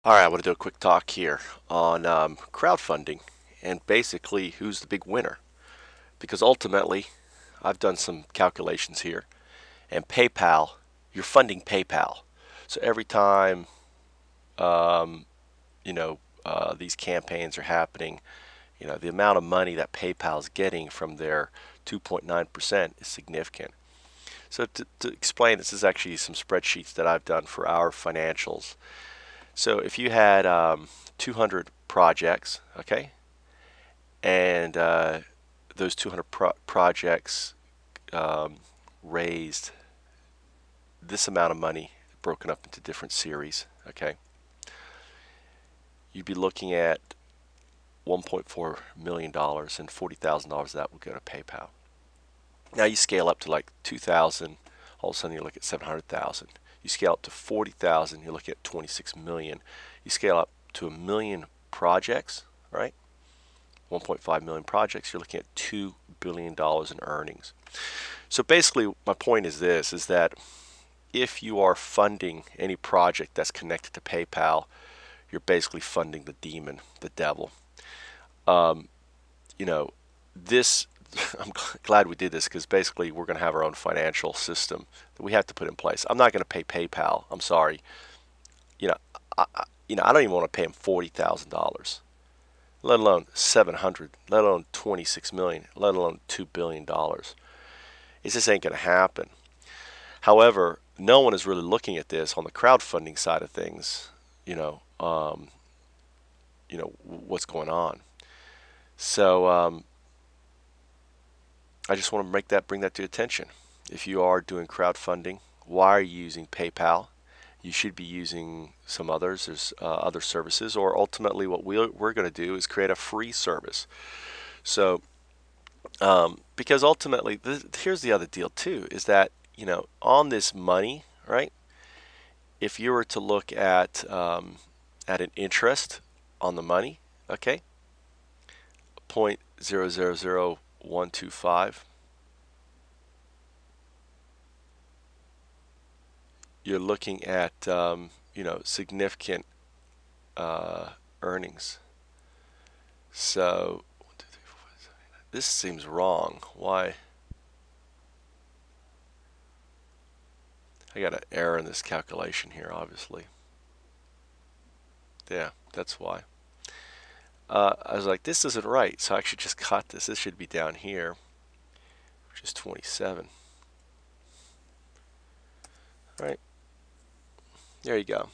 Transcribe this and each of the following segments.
All right, I want to do a quick talk here on crowdfunding and basically who's the big winner. Because ultimately, I've done some calculations here, and PayPal, you're funding PayPal. So every time these campaigns are happening, the amount of money that PayPal is getting from their 2.9% is significant. So to explain, this is actually some spreadsheets that I've done for our financials. So if you had 200 projects, okay, and those 200 projects um, raised this amount of money broken up into different series, okay, you'd be looking at $1.4 million and $40,000 of that would go to PayPal. Now you scale up to like 2,000, all of a sudden you look at 700,000. You scale up to 40,000, you look at 26 million. You scale up to a million projects, right? 1.5 million projects, you're looking at $2 billion in earnings. So basically my point is this, is that if you are funding any project that's connected to PayPal, you're basically funding the demon, the devil. Um, you know, this I'm glad we did this because basically we're going to have our own financial system that we have to put in place. I'm not going to pay PayPal. I'm sorry. You know, I don't even want to pay them $40,000, let alone 700, let alone 26 million, let alone $2 billion. It just ain't going to happen. However, no one is really looking at this on the crowdfunding side of things. You know, um, what's going on. So I just want to bring that to attention. If you are doing crowdfunding, why are you using PayPal? You should be using some others. There's other services, or ultimately, what we're going to do is create a free service. So, because ultimately, here's the other deal too: is that on this money, right? If you were to look at an interest on the money, okay, 0.000125. You're looking at significant earnings. So this seems wrong. Why? I got an error in this calculation here, obviously. Yeah, that's why. I was like, this isn't right, so I actually just cut this. This should be down here, which is 27. All right, there you go.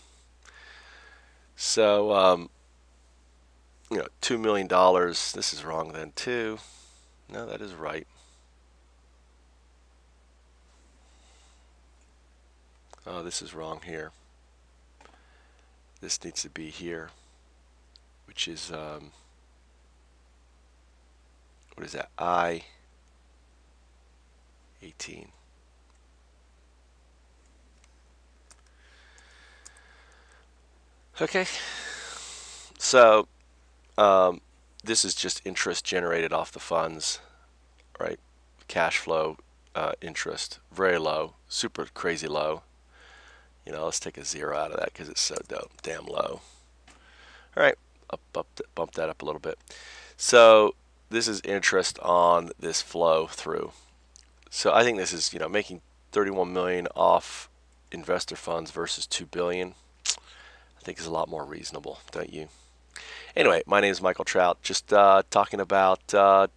So, $2 million. This is wrong then too. No, that is right. Oh, this is wrong here. This needs to be here, which is what is that? I 18. Okay, so um, this is just interest generated off the funds, right? Cash flow, interest, very low, super crazy low. Let's take a zero out of that because it's so damn low. All right, bump that up a little bit. So this is interest on this flow through. So I think this is making 31 million off investor funds versus 2 billion. I think is a lot more reasonable, don't you? Anyway, my name is Michael Trout. Just talking about the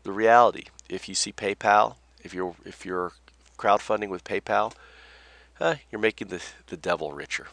reality. If you see PayPal, if you're crowdfunding with PayPal, you're making the devil richer.